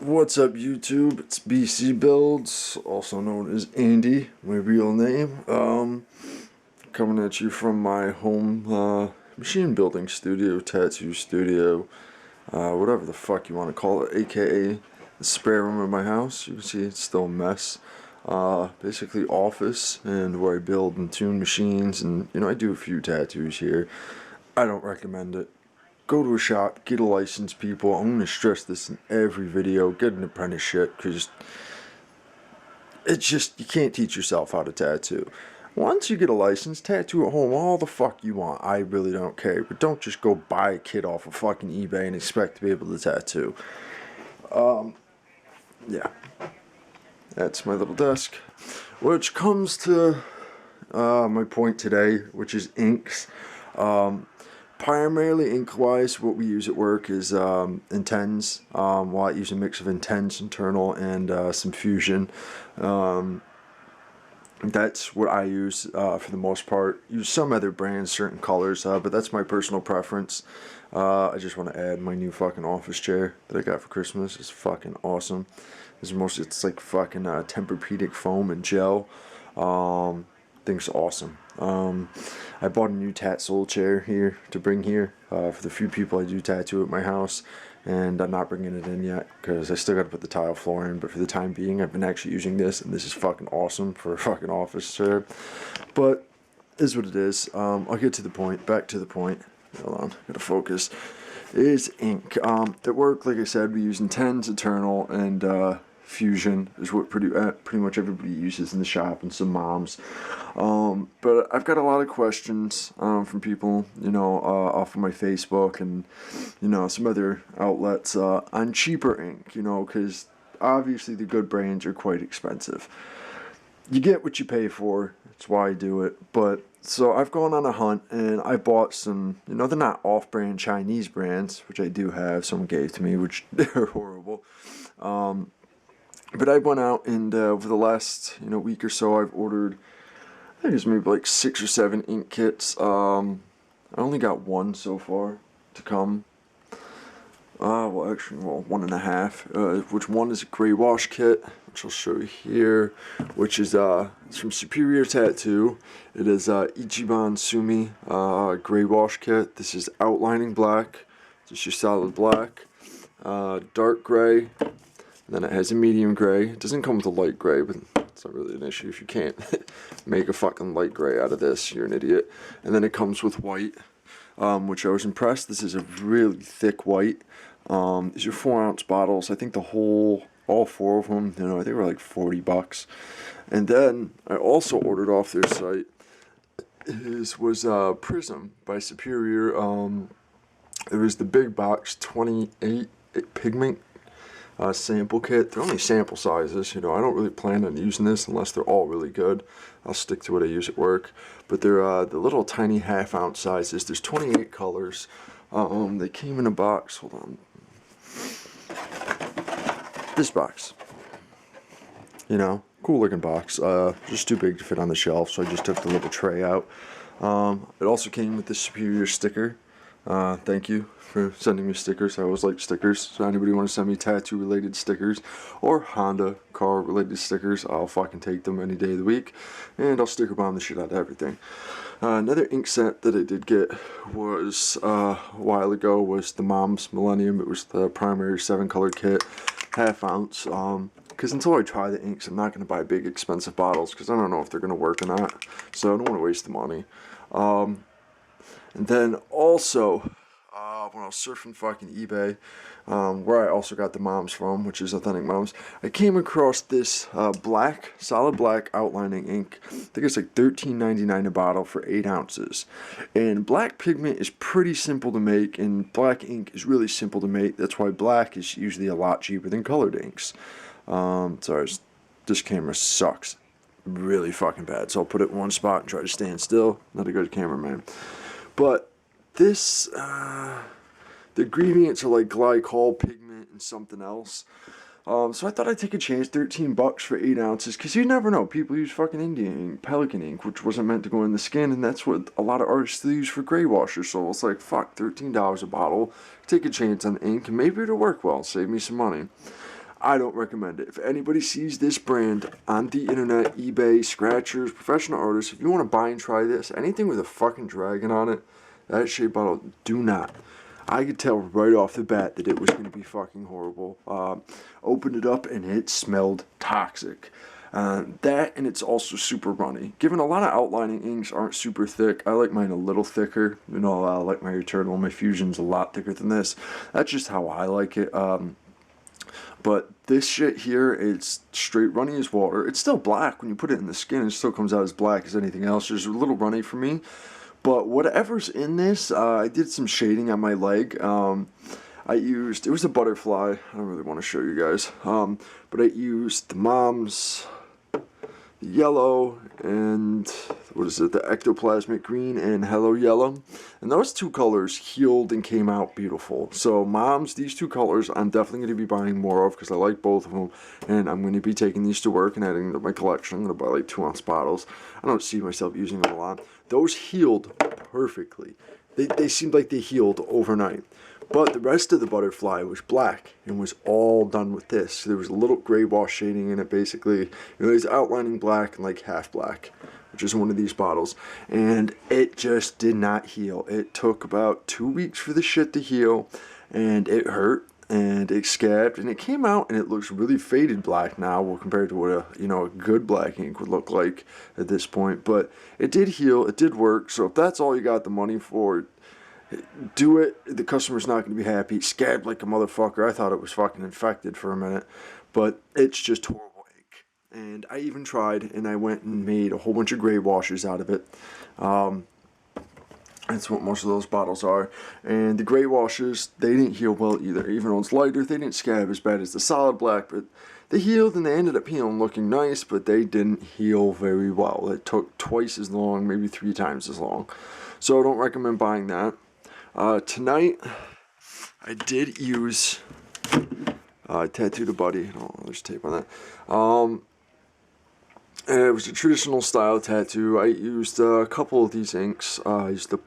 What's up, YouTube? It's BC Builds, also known as Andy, my real name. Coming at you from my home machine building studio, tattoo studio, whatever the fuck you want to call it, aka the spare room of my house. You can see it's still a mess. Basically office and where I build and tune machines, and I do a few tattoos here. I don't recommend it. Go to a shop, get a license, people. I'm going to stress this in every video. Get an apprenticeship, because you can't teach yourself how to tattoo. Once you get a license, tattoo at home all the fuck you want. I really don't care. But don't just go buy a kit off of fucking eBay and expect to be able to tattoo. Yeah. That's my little desk. Which comes to my point today, which is inks. Primarily ink-wise, what we use at work is Intense. Well, I use a mix of Intense internal and some Fusion. That's what I use for the most part. Use some other brands, certain colors, but that's my personal preference. I just want to add my new fucking office chair that I got for Christmas. It's fucking awesome. It's like fucking Tempur-Pedic foam and gel. Thing's awesome. I bought a new Tatsole chair here to bring here for the few people I do tattoo at my house, and I'm not bringing it in yet because I still got to put the tile floor in. But for the time being, I've been actually using this, and this is fucking awesome for a fucking office chair. But is what it is. I'll get to the point. Back to the point. Hold on, gotta focus. Is ink. At work, like I said, we use Intense, Eternal, and Fusion is what pretty much everybody uses in the shop, and some moms. But I've got a lot of questions from people, off of my Facebook and some other outlets on cheaper ink, because obviously the good brands are quite expensive. You get what you pay for. That's why I do it. But so I've gone on a hunt and I bought some, they're not off-brand Chinese brands, which I do have. Someone gave to me, which they're horrible. But I went out and over the last week or so, I've ordered, I think it's maybe like 6 or 7 ink kits. I only got one so far to come. Actually, 1.5. Which one is a gray wash kit, which I'll show you here, which is it's from Superior Tattoo. It is Ichiban Sumi gray wash kit. This is outlining black, just your solid black, dark gray. Then it has a medium gray. It doesn't come with a light gray, but it's not really an issue if you can't make a fucking light gray out of this. You're an idiot. And then it comes with white, which I was impressed. This is a really thick white. These are 4-ounce bottles. I think all 4 of them, I think they were like $40. And then I also ordered off their site. Was Prism by Superior. It was the big box 28 pigment sample kit. They're only sample sizes, I don't really plan on using this unless they're all really good. I'll stick to what I use at work. But they're the little tiny 1/2-ounce sizes. There's 28 colors. They came in a box. Hold on. This box. Cool looking box. Just too big to fit on the shelf, so I just took the little tray out. It also came with the Superior sticker. Thank you for sending me stickers. I always like stickers. So anybody want to send me tattoo related stickers or Honda car related stickers, I'll fucking take them any day of the week. And I'll sticker bomb the shit out of everything. Another ink set that I did get was a while ago was the Mom's Millennium. It was the primary 7-color kit, 1/2 ounce. Because until I try the inks, I'm not going to buy big expensive bottles because I don't know if they're going to work or not. So I don't want to waste the money. And then also, when I was surfing fucking eBay, where I also got the Moms from, which is Authentic Moms, I came across this solid black outlining ink. I think it's like $13.99 a bottle for 8 ounces. And black pigment is pretty simple to make, and black ink is really simple to make. That's why black is usually a lot cheaper than colored inks. Sorry, this camera sucks really fucking bad, so I'll put it in one spot and try to stand still. Not a good cameraman. But this, the ingredients are like glycol, pigment, and something else. So I thought I'd take a chance, $13 for 8 ounces, because you never know. People use fucking Indian ink, Pelican ink, which wasn't meant to go in the skin, and that's what a lot of artists still use for gray washers. So it's like, fuck, $13 a bottle. Take a chance on the ink, and maybe it'll work well, save me some money. I don't recommend it. If anybody sees this brand on the internet, eBay, scratchers, professional artists, if you want to buy and try this, anything with a fucking dragon on it, that shade bottle, do not. I could tell right off the bat that it was going to be fucking horrible. Opened it up and it smelled toxic. That, and it's also super runny. Given a lot of outlining inks aren't super thick, I like mine a little thicker. You know, I like my Eternal, my Fusion's a lot thicker than this. That's just how I like it. But this shit here, it's straight runny as water. It's still black when you put it in the skin. It still comes out as black as anything else. Just a little runny for me. But whatever's in this, I did some shading on my leg. It was a butterfly. I don't really want to show you guys. But I used the Mom's yellow and, what is it, the ectoplasmic green and hello yellow. And those two colors healed and came out beautiful. So Mom's, these two colors, I'm definitely going to be buying more of because I like both of them. And I'm going to be taking these to work and adding them to my collection. I'm going to buy like 2-ounce bottles. I don't see myself using them a lot. Those healed perfectly. They seemed like they healed overnight. But the rest of the butterfly was black and was all done with this. So there was a little gray wash shading in it, basically. You know, it's outlining black and like half black, which is one of these bottles. And it just did not heal. It took about 2 weeks for the shit to heal, and it hurt, and it scabbed, and it came out, and it looks really faded black now, well, compared to what a good black ink would look like at this point. But it did heal, it did work. So if that's all you got the money for, do it. The customer's not going to be happy. It scabbed like a motherfucker. I thought it was fucking infected for a minute, but it's just horrible ink. And I even tried, and I went and made a whole bunch of gray washes out of it. That's what most of those bottles are. And the gray washes, they didn't heal well either. Even though it's lighter, they didn't scab as bad as the solid black, but they healed and they ended up healing looking nice, but they didn't heal very well. It took twice as long, maybe 3 times as long. So I don't recommend buying that. Tonight, I did use Tattoo the Buddy. Oh, there's tape on that. It was a traditional style tattoo. I used a couple of these inks. I used the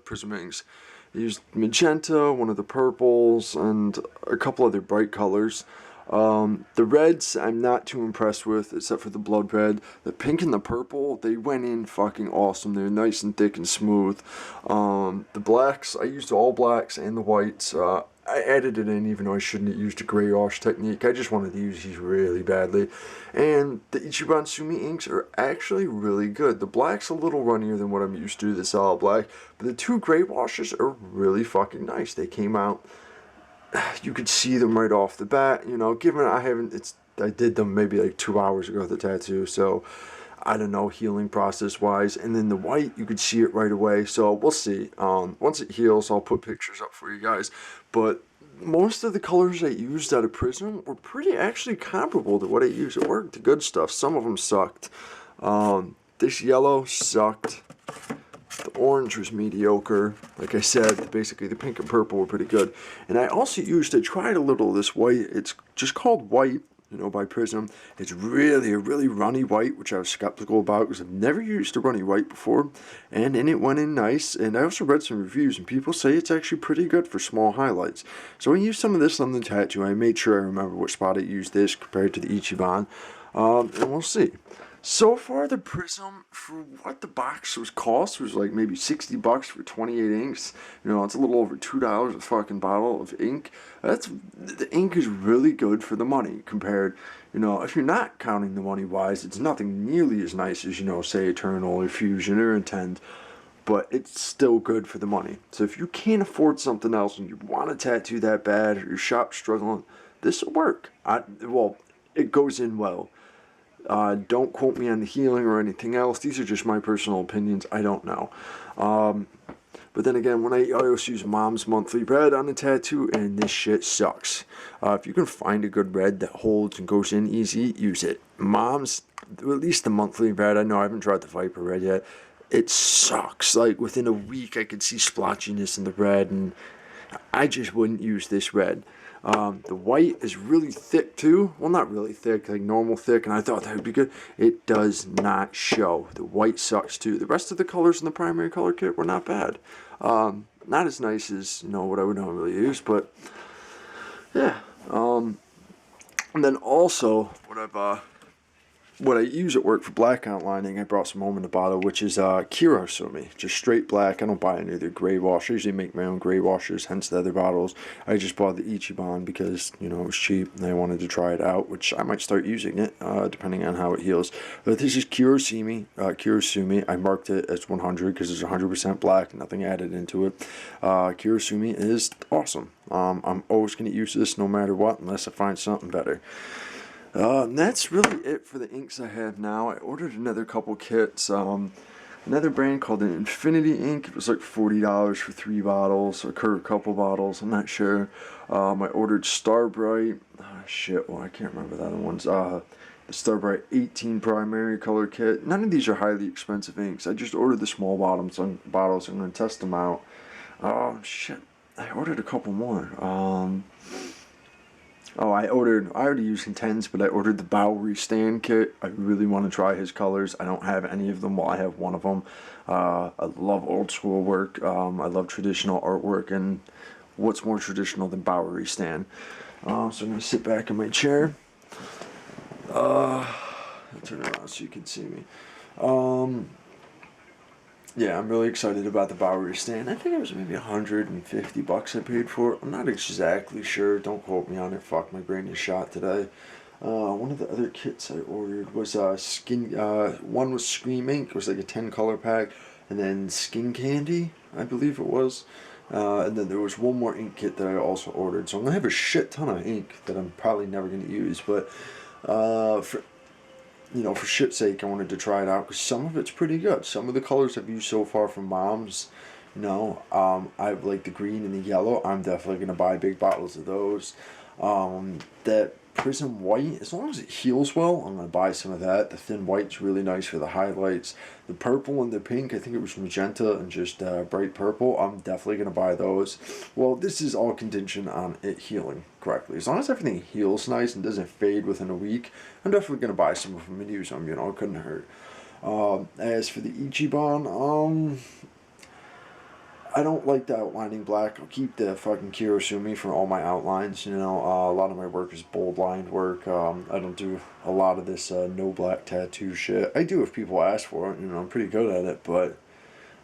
Prism inks. I used magenta, one of the purples, and a couple other bright colors. The reds I'm not too impressed with, except for the blood red. The pink and the purple, they went in fucking awesome. They're nice and thick and smooth. The blacks, I used all blacks and the whites. I added it in even though I shouldn't have used a gray wash technique. I just wanted to use these really badly. And the Ichiban Sumi inks are actually really good. The black's a little runnier than what I'm used to, the solid black. But the 2 gray washes are really fucking nice. They came out, you could see them right off the bat, you know, given I did them maybe like 2 hours ago, the tattoo, so I don't know, healing process wise. And then the white, you could see it right away, so we'll see. Once it heals, I'll put pictures up for you guys. But most of the colors I used out of Prism were pretty actually comparable to what I used. It worked, the good stuff. Some of them sucked. This yellow sucked. The orange was mediocre. Like I said, basically the pink and purple were pretty good. And I also tried a little of this white. It's just called White, you know, by Prism. It's really a really runny white, which I was skeptical about because I've never used a runny white before. And it went in nice. And I also read some reviews, and people say it's actually pretty good for small highlights. So I used some of this on the tattoo. I made sure I remember which spot I used this compared to the Ichiban. And we'll see. So far, the Prism, for what the box cost, was like maybe $60 for 28 inks. You know, it's a little over $2 a fucking bottle of ink. The ink is really good for the money compared, you know, if you're not counting the money wise, it's nothing nearly as nice as, you know, say Eternal or Fusion or Intent, but it's still good for the money. So if you can't afford something else and you want a tattoo that bad or your shop's struggling, this will work. Well, it goes in well. Don't quote me on the healing or anything else. These are just my personal opinions. I don't know. But then again, when I also use Mom's Monthly Red on the tattoo, and this shit sucks. If you can find a good red that holds and goes in easy, use it. Mom's, at least the Monthly Red, I know I haven't tried the Viper Red yet. It sucks. Like, within a week, I could see splotchiness in the red, and I just wouldn't use this red. The white is really thick too. Well, not really thick, like normal thick, and I thought that would be good. It does not show. The white sucks too. The rest of the colors in the primary color kit were not bad. Not as nice as, you know, what I would normally use, but yeah. And then also, what I use at work for black outlining, I brought some home in a bottle, which is Kirosumi, just straight black. I don't buy any of their gray wash. I usually make my own gray washers, hence the other bottles. I just bought the Ichiban because, you know, it was cheap and I wanted to try it out, which I might start using it, depending on how it heals. But this is Kirosumi. I marked it as 100 because it's 100% black, nothing added into it. Kirosumi is awesome. I'm always going to use this no matter what, unless I find something better. And that's really it for the inks I have now. I ordered another couple kits. Another brand called an Infinity Ink. It was like $40 for 3 bottles, or a couple bottles, I'm not sure. I ordered Starbright. Well, I can't remember the other ones. The Starbright 18 primary color kit. None of these are highly expensive inks. I just ordered the small bottles. I'm going to test them out. I ordered a couple more. I already used Intense, but I ordered the Bowery Stand kit. I really want to try his colors. I don't have any of them. Well, I have one of them. I love old school work. I love traditional artwork, and what's more traditional than Bowery Stand? So I'm going to sit back in my chair. I'll turn around so you can see me. Yeah, I'm really excited about the Bowery Stand. I think it was maybe $150 I paid for it. I'm not exactly sure. Don't quote me on it. Fuck, my brain is shot today. One of the other kits I ordered was one was Scream Ink. It was like a 10 color pack. And then Skin Candy, I believe it was. And then there was one more ink kit that I also ordered. So I'm going to have a shit ton of ink that I'm probably never going to use. But for shit's sake, I wanted to try it out because some of it's pretty good. Some of the colors I've used so far from Mom's, I like the green and the yellow. I'm definitely going to buy big bottles of those. That Prism White, as long as it heals well, I'm going to buy some of that. The Thin White's really nice for the highlights. The purple and the pink, I think it was magenta and just bright purple, I'm definitely going to buy those. Well, this is all contingent on it healing correctly. As long as everything heals nice and doesn't fade within a week, I'm definitely going to buy some of them and use them, it couldn't hurt. As for the Ichiban, I don't like the outlining black. I'll keep the fucking Kirosumi for all my outlines. A lot of my work is bold lined work. I don't do a lot of this no black tattoo shit. I do if people ask for it. I'm pretty good at it, but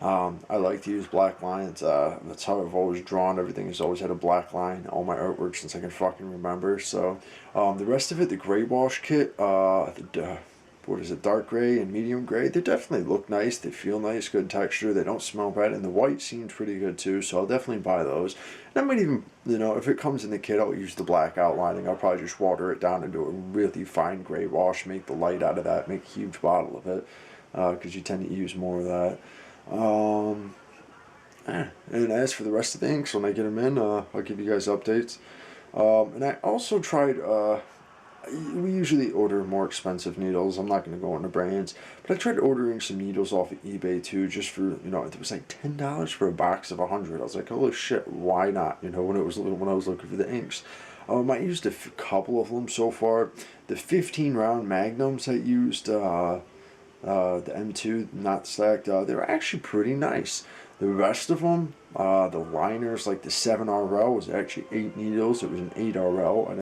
I like to use black lines. That's how I've always drawn. Everything has always had a black line. All my artwork since I can fucking remember. So the rest of it, the gray wash kit, dark gray and medium gray, they definitely look nice, they feel nice, good texture, they don't smell bad, and the white seems pretty good too, so I'll definitely buy those. And I might even, if it comes in the kit, I'll use the black outlining. I'll probably just water it down into a really fine gray wash, make the light out of that, make a huge bottle of it, because you tend to use more of that. And as for the rest of the inks, when I get them in, I'll give you guys updates. And I also tried, we usually order more expensive needles. I'm not going to go into brands, but I tried ordering some needles off of eBay too, just for, it was like $10 for a box of 100. I was like, holy shit, why not? When I was looking for the inks. I used a couple of them so far. The 15 round magnums I used, the M2 not stacked, they were actually pretty nice. The rest of them, the liners, like the 7RL was actually 8 needles. It was an 8RL.